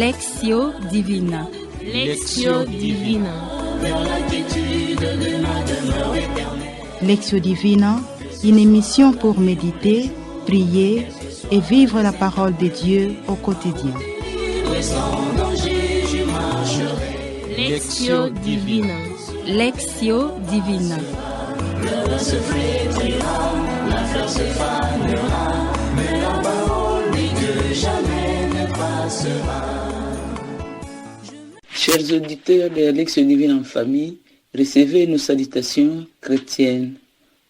Lectio Divina. Lectio Divina. Lectio Divina, une émission pour méditer, prier et vivre la parole de Dieu au quotidien. Lectio Divina. Lectio Divina. Le souffle trira, la fleur se fanera, mais la parole dit que jamais ne passera. Chers auditeurs de Lectio Divina en famille, recevez nos salutations chrétiennes.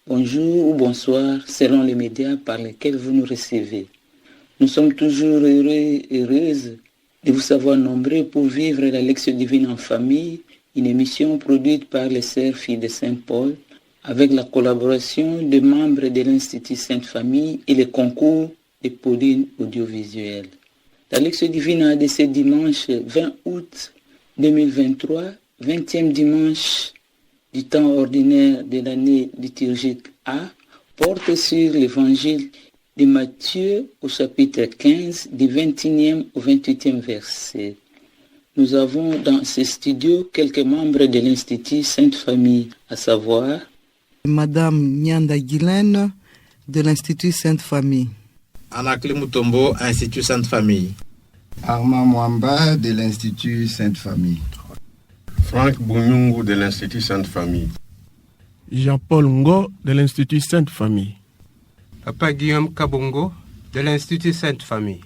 Bonjour ou bonsoir selon les médias par lesquels vous nous recevez. Nous sommes toujours heureux et heureuses de vous savoir nombreux pour vivre la Lectio Divina en famille, une émission produite par les Sœurs Filles de Saint-Paul, avec la collaboration de membres de l'Institut Sainte Famille et le concours de Pauline audiovisuelle. La Lectio Divina de ce dimanche 20 août 2023, 20e dimanche du temps ordinaire de l'année liturgique A, porte sur l'évangile de Matthieu au chapitre 15, du 21e au 28e verset. Nous avons dans ce studio quelques membres de l'Institut Sainte Famille, à savoir Madame Nyanda Guylaine de l'Institut Sainte Famille. Anakli Mutombo, Institut Sainte Famille. Armand Mwamba de l'Institut Sainte Famille. Franck Boumyungu de l'Institut Sainte Famille. Jean-Paul Ngo de l'Institut Sainte Famille. Papa Guillaume Kabongo de l'Institut Sainte Famille.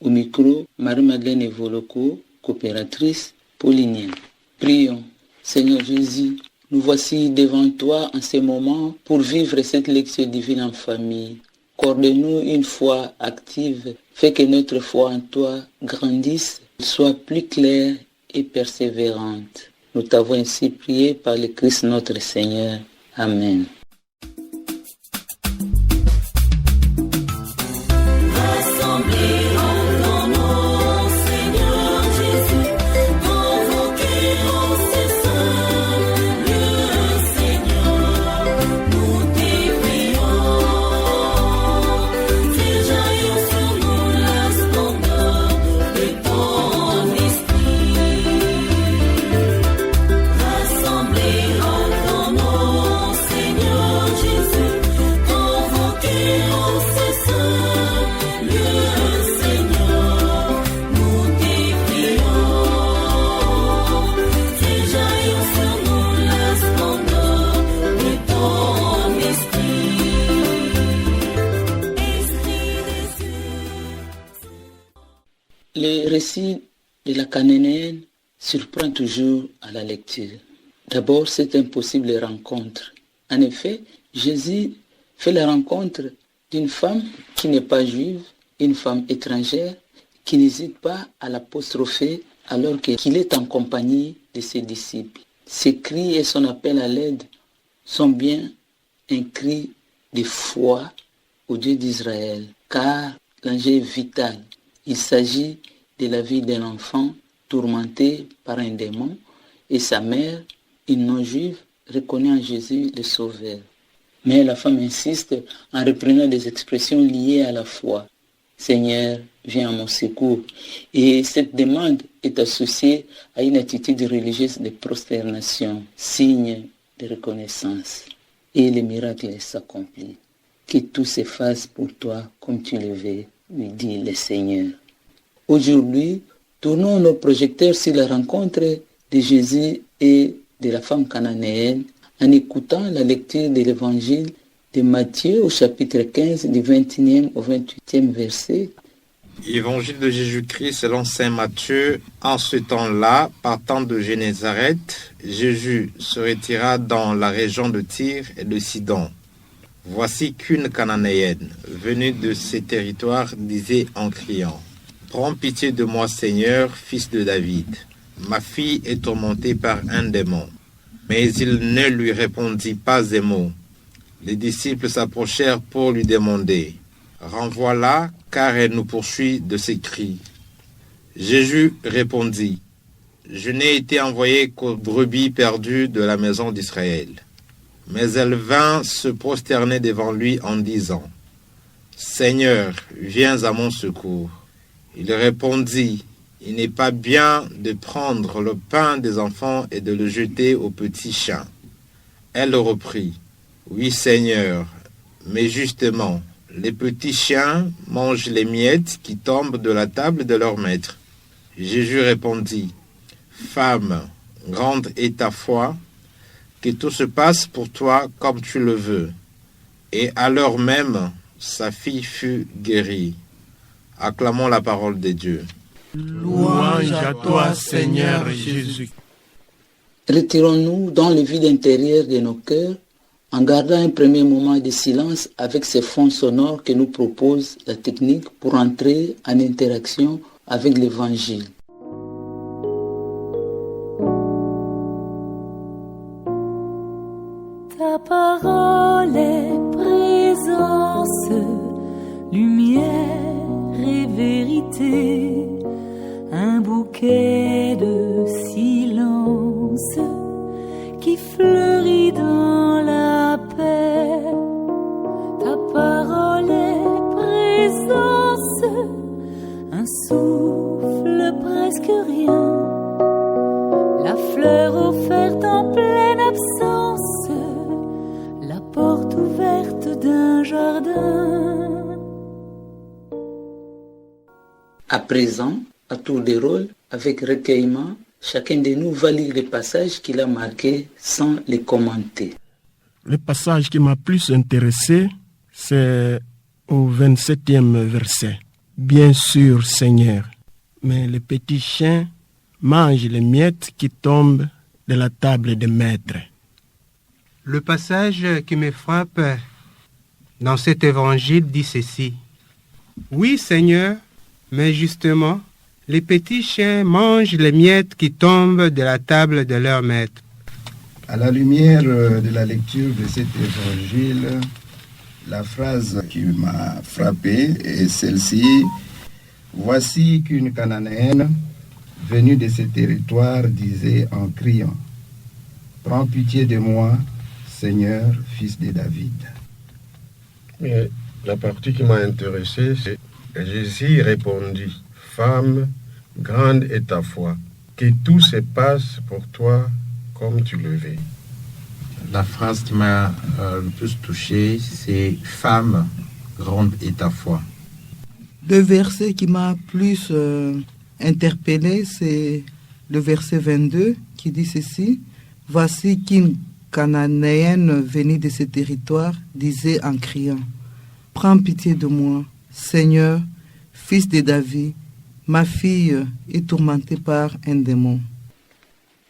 Au micro, Marie-Madeleine Evoloko, coopératrice paulinienne. Prions. Seigneur Jésus, nous voici devant toi en ce moment pour vivre cette lecture divine en famille. Accorde-nous une foi active, fais que notre foi en toi grandisse, soit plus claire et persévérante. Nous t'avons ainsi prié par le Christ notre Seigneur. Amen. Le récit de la Cananéenne surprend toujours à la lecture. D'abord, cette impossible rencontre. En effet, Jésus fait la rencontre d'une femme qui n'est pas juive, une femme étrangère, qui n'hésite pas à l'apostropher alors qu'il est en compagnie de ses disciples. Ses cris et son appel à l'aide sont bien un cri de foi au Dieu d'Israël, car l'enjeu est vital. Il s'agit de la vie d'un enfant tourmenté par un démon et sa mère, une non-juive, reconnaît en Jésus le Sauveur. Mais la femme insiste en reprenant des expressions liées à la foi. Seigneur, viens à mon secours. Et cette demande est associée à une attitude religieuse de prosternation, signe de reconnaissance. Et le miracle s'accomplit. Que tout se fasse pour toi comme tu le veux, lui dit le Seigneur. Aujourd'hui, tournons nos projecteurs sur la rencontre de Jésus et de la femme cananéenne en écoutant la lecture de l'évangile de Matthieu au chapitre 15 du 21e au 28e verset. Évangile de Jésus-Christ selon saint Matthieu. En ce temps-là, partant de Génézareth, Jésus se retira dans la région de Tyr et de Sidon. Voici qu'une Cananéenne, venue de ces territoires, disait en criant : « Prends pitié de moi, Seigneur, fils de David. Ma fille est tourmentée par un démon. » Mais il ne lui répondit pas un mot. Les disciples s'approchèrent pour lui demander : « Renvoie-la, car elle nous poursuit de ses cris. » Jésus répondit : « Je n'ai été envoyé qu'aux brebis perdues de la maison d'Israël. » Mais elle vint se prosterner devant lui en disant : « Seigneur, viens à mon secours. » Il répondit : il n'est pas bien de prendre le pain des enfants et de le jeter aux petits chiens. » Elle reprit, « Oui, Seigneur, mais justement, les petits chiens mangent les miettes qui tombent de la table de leur maître. » Jésus répondit, « Femme, grande est ta foi, que tout se passe pour toi comme tu le veux. » Et à l'heure même, sa fille fut guérie. Acclamons la parole de Dieu. Louange à toi, Seigneur Jésus. Retirons-nous dans le vide intérieur de nos cœurs en gardant un premier moment de silence avec ces fonds sonores que nous propose la technique pour entrer en interaction avec l'Évangile. Ta parole est présence, lumière et vérité, un bouquet de silence qui fleurit dans la paix. Ta parole est présence, un souffle presque rien, la fleur offerte en pleine absence, la porte ouverte d'un jardin. À présent, à tour de rôle, avec recueillement, chacun de nous va lire les passages qu'il a marqués sans les commenter. Le passage qui m'a plus intéressé, c'est au 27e verset. « Bien sûr, Seigneur, mais les petits chiens mangent les miettes qui tombent de la table des maîtres. » Le passage qui me frappe dans cet évangile dit ceci. « Oui, Seigneur, mais justement, les petits chiens mangent les miettes qui tombent de la table de leur maître. » À la lumière de la lecture de cet évangile, la phrase qui m'a frappé est celle-ci. « Voici qu'une Cananéenne venue de ce territoire disait en criant, « Prends pitié de moi, Seigneur, fils de David. » Mais la partie qui m'a intéressé, c'est Jésus répondit, « Femme, grande est ta foi, que tout se passe pour toi comme tu le veux. » La phrase qui m'a le plus touché, c'est « Femme, grande est ta foi ». Le verset qui m'a plus interpellé, c'est le verset 22 qui dit ceci. « Voici qu'une Cananéenne venue de ce territoire disait en criant, « Prends pitié de moi, Seigneur, fils de David, ma fille est tourmentée par un démon. »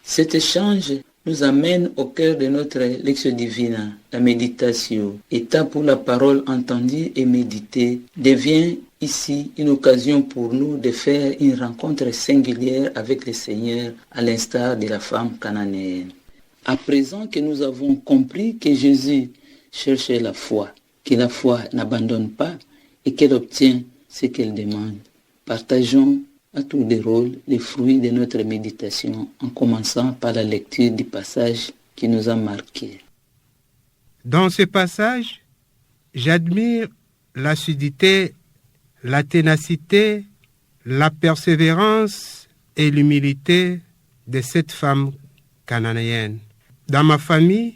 Cet échange nous amène au cœur de notre Lectio Divina, la méditation. Étape où la parole entendue et méditée devient ici une occasion pour nous de faire une rencontre singulière avec le Seigneur, à l'instar de la femme cananéenne. À présent que nous avons compris que Jésus cherchait la foi, que la foi n'abandonne pas et qu'elle obtient ce qu'elle demande, partageons à tour de rôle les fruits de notre méditation en commençant par la lecture du passage qui nous a marqués. Dans ce passage, j'admire l'assiduité, la ténacité, la persévérance et l'humilité de cette femme cananéenne. Dans ma famille,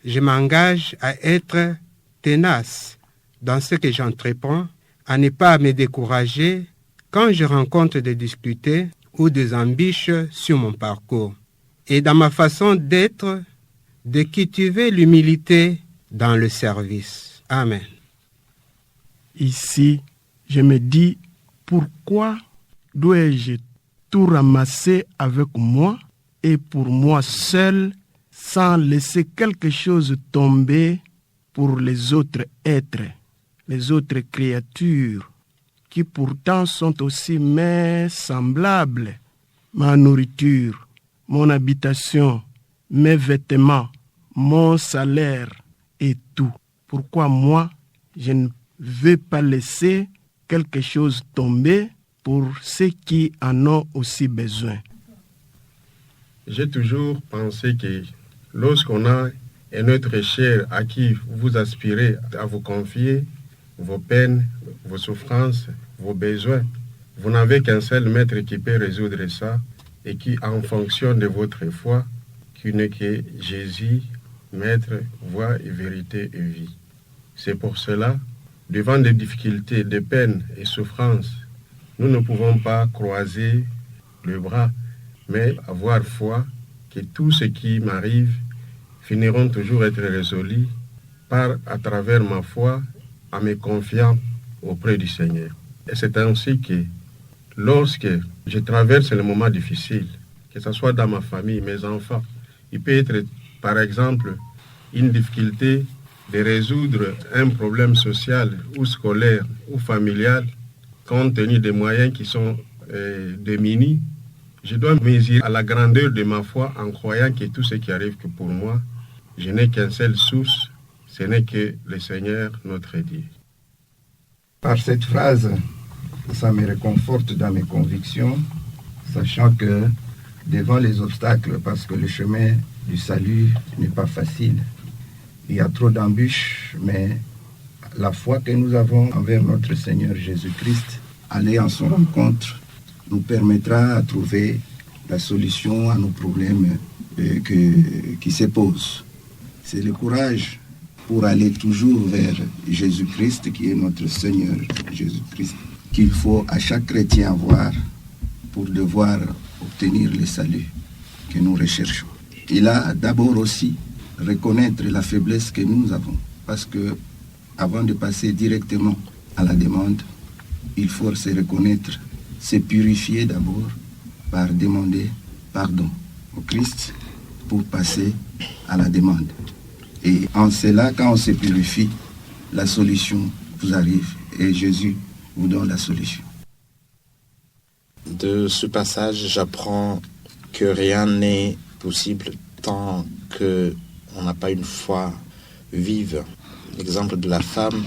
je m'engage à être tenace dans ce que j'entreprends, à ne pas me décourager quand je rencontre des difficultés ou des embûches sur mon parcours. Et dans ma façon d'être, de cultiver l'humilité dans le service. Amen. Ici, je me dis, pourquoi dois-je tout ramasser avec moi et pour moi seul, sans laisser quelque chose tomber pour les autres êtres, les autres créatures, qui pourtant sont aussi mes semblables, ma nourriture, mon habitation, mes vêtements, mon salaire et tout. Pourquoi moi, je ne veux pas laisser quelque chose tomber pour ceux qui en ont aussi besoin? J'ai toujours pensé que lorsqu'on a un être cher à qui vous aspirez à vous confier vos peines, vos souffrances, vos besoins, Vous n'avez qu'un seul maître qui peut résoudre ça et qui, en fonction de votre foi, qui n'est que Jésus, maître, voie et vérité et vie. C'est pour cela, devant des difficultés, des peines et souffrances, nous ne pouvons pas croiser le bras, mais avoir foi que tout ce qui m'arrive finiront toujours être résolus à travers ma foi, en me confiant auprès du Seigneur. Et c'est ainsi que lorsque je traverse les moments difficiles, que ce soit dans ma famille, mes enfants, il peut être, par exemple, une difficulté de résoudre un problème social ou scolaire ou familial, compte tenu des moyens qui sont démunis, je dois mesurer à la grandeur de ma foi en croyant que tout ce qui arrive que pour moi, je n'ai qu'une seule source, ce n'est que le Seigneur notre Dieu. Par cette phrase, ça me réconforte dans mes convictions, sachant que devant les obstacles, parce que le chemin du salut n'est pas facile, il y a trop d'embûches, mais la foi que nous avons envers notre Seigneur Jésus-Christ, aller en son rencontre, nous permettra de trouver la solution à nos problèmes qui se posent. C'est le courage pour aller toujours vers Jésus-Christ, qui est notre Seigneur Jésus-Christ, qu'il faut à chaque chrétien avoir pour devoir obtenir le salut que nous recherchons. Il a d'abord aussi reconnaître la faiblesse que nous avons, parce que avant de passer directement à la demande, il faut se reconnaître, se purifier d'abord par demander pardon au Christ pour passer à la demande. Et en cela, quand on se purifie, la solution vous arrive et Jésus vous donne la solution. De ce passage, j'apprends que rien n'est possible tant qu'on n'a pas une foi vive. L'exemple de la femme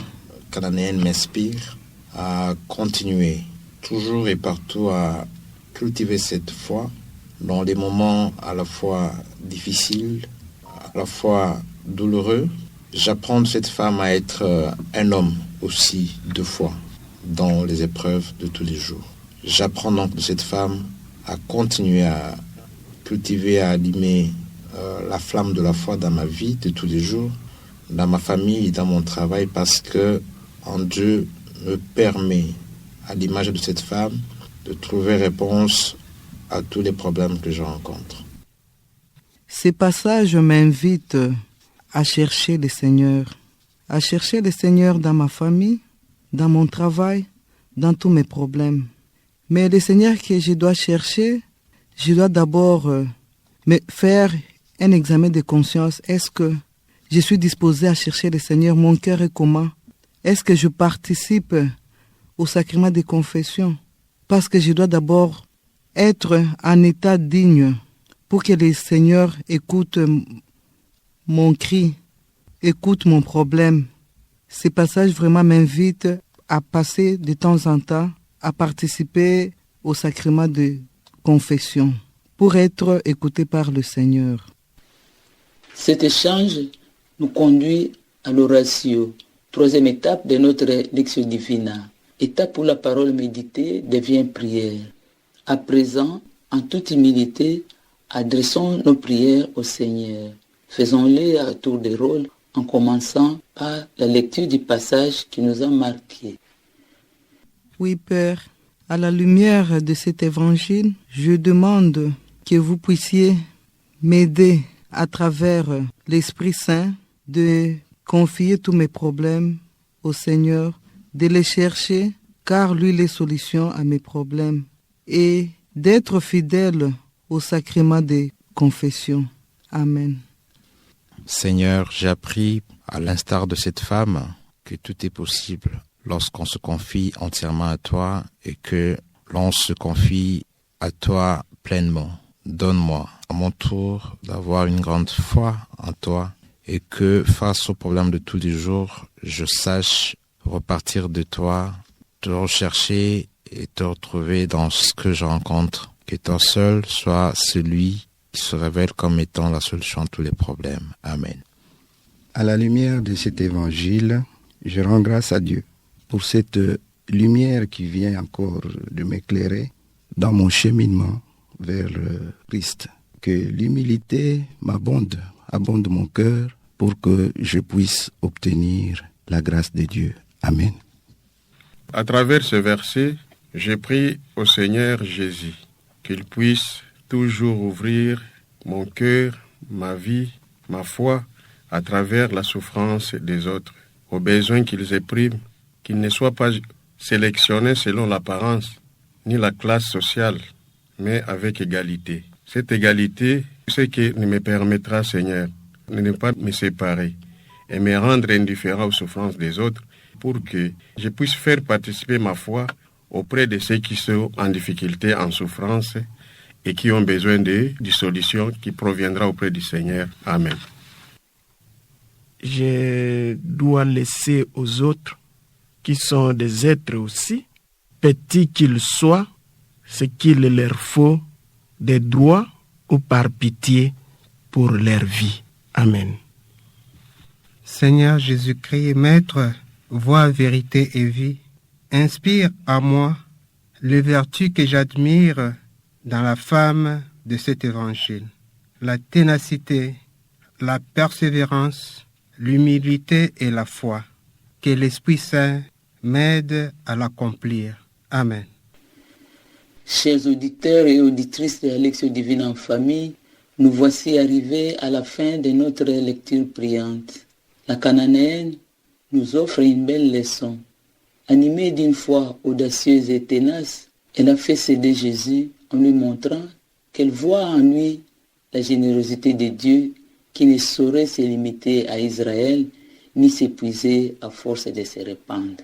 cananéenne m'inspire à continuer toujours et partout à cultiver cette foi dans les moments à la fois difficiles, à la fois douloureux. J'apprends de cette femme à être un homme aussi de foi dans les épreuves de tous les jours. J'apprends donc de cette femme à continuer à cultiver, à allumer la flamme de la foi dans ma vie de tous les jours, dans ma famille et dans mon travail, parce que en Dieu me permet, à l'image de cette femme, de trouver réponse à tous les problèmes que je rencontre. Ces passages m'invitent à chercher le Seigneur dans ma famille, dans mon travail, dans tous mes problèmes. Mais le Seigneur que je dois chercher, je dois d'abord me faire un examen de conscience. Est-ce que je suis disposé à chercher le Seigneur? Mon cœur est comment? Est-ce que je participe au sacrement de confession? Parce que je dois d'abord être en état digne pour que le Seigneur écoute mon cri, écoute mon problème. Ces passages vraiment m'invitent à passer de temps en temps, à participer au sacrement de confession pour être écouté par le Seigneur. Cet échange nous conduit à l'oratio, troisième étape de notre Lectio Divina. Étape où la parole méditée devient prière. À présent, en toute humilité, adressons nos prières au Seigneur. Faisons-les à tour de rôle en commençant par la lecture du passage qui nous a marqués. Oui, Père, à la lumière de cet évangile, je demande que vous puissiez m'aider à travers l'Esprit Saint de confier tous mes problèmes au Seigneur, de les chercher, car lui les solutions à mes problèmes, et d'être fidèle au sacrement des confessions. Amen. Seigneur, j'ai appris, à l'instar de cette femme, que tout est possible lorsqu'on se confie entièrement à toi et que l'on se confie à toi pleinement. Donne-moi, à mon tour, d'avoir une grande foi en toi et que, face aux problèmes de tous les jours, je sache repartir de toi, te rechercher et te retrouver dans ce que je rencontre. Que toi seul soit celui qui se révèle comme étant la solution à tous les problèmes. Amen. À la lumière de cet évangile, je rends grâce à Dieu pour cette lumière qui vient encore de m'éclairer dans mon cheminement vers le Christ. Que l'humilité abonde mon cœur pour que je puisse obtenir la grâce de Dieu. Amen. À travers ce verset, je prie au Seigneur Jésus qu'il puisse toujours ouvrir mon cœur, ma vie, ma foi à travers la souffrance des autres, aux besoins qu'ils épriment, qu'ils ne soient pas sélectionnés selon l'apparence ni la classe sociale, mais avec égalité. Cette égalité, c'est ce qui me permettra, Seigneur, de ne pas me séparer et me rendre indifférent aux souffrances des autres pour que je puisse faire participer ma foi auprès de ceux qui sont en difficulté, en souffrance et qui ont besoin de solutions qui proviendra auprès du Seigneur. Amen. Je dois laisser aux autres, qui sont des êtres aussi, petits qu'ils soient, ce qu'il leur faut, des droits ou par pitié pour leur vie. Amen. Seigneur Jésus-Christ, Maître, voie, vérité et vie, inspire à moi les vertus que j'admire dans la femme de cet évangile. La ténacité, la persévérance, l'humilité et la foi. Que l'Esprit Saint m'aide à l'accomplir. Amen. Chers auditeurs et auditrices de la Lectio Divina en famille, nous voici arrivés à la fin de notre lecture priante. La cananéenne nous offre une belle leçon. Animée d'une foi audacieuse et tenace, elle a fait céder Jésus en lui montrant qu'elle voit en lui la générosité de Dieu qui ne saurait se limiter à Israël ni s'épuiser à force de se répandre.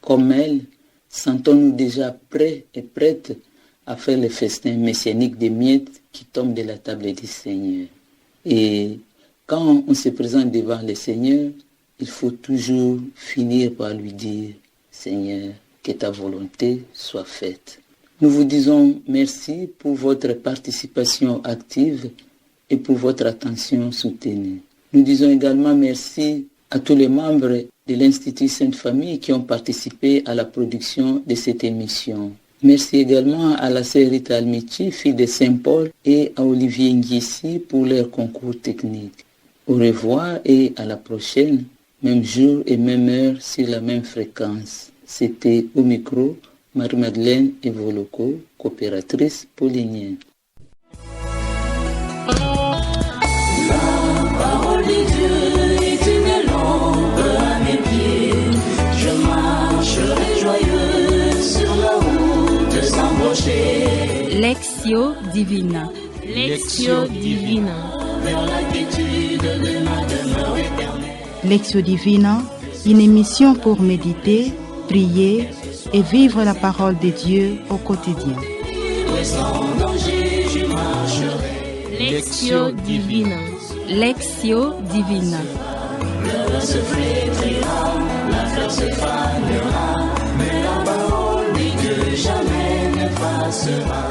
Comme elle, sentons-nous déjà prêts et prêtes à faire le festin messianique des miettes qui tombent de la table du Seigneur. Et quand on se présente devant le Seigneur, il faut toujours finir par lui dire « Seigneur, que ta volonté soit faite ». Nous vous disons merci pour votre participation active et pour votre attention soutenue. Nous disons également merci à tous les membres de l'Institut Sainte Famille qui ont participé à la production de cette émission. Merci également à la sœur Rita Almichi, fille de Saint-Paul, et à Olivier Nguissi pour leur concours technique. Au revoir et à la prochaine, même jour et même heure sur la même fréquence. C'était au micro Marie-Madeleine Evoloko, coopératrice paulinienne. La parole de Dieu est une lampe à mes pieds. Je marcherai joyeux sur la route sans broncher. Lectio Divina. Lectio Divina. Vers la quiétude de ma demeure éternelle. Lectio Divina, une émission pour méditer, prier et vivre la parole de Dieu au quotidien. Sans danger, je marcherai. Lectio Divina. Lectio Divina. Le vent se flétrira, la fleur se fanera, mais la parole de Dieu jamais ne passera.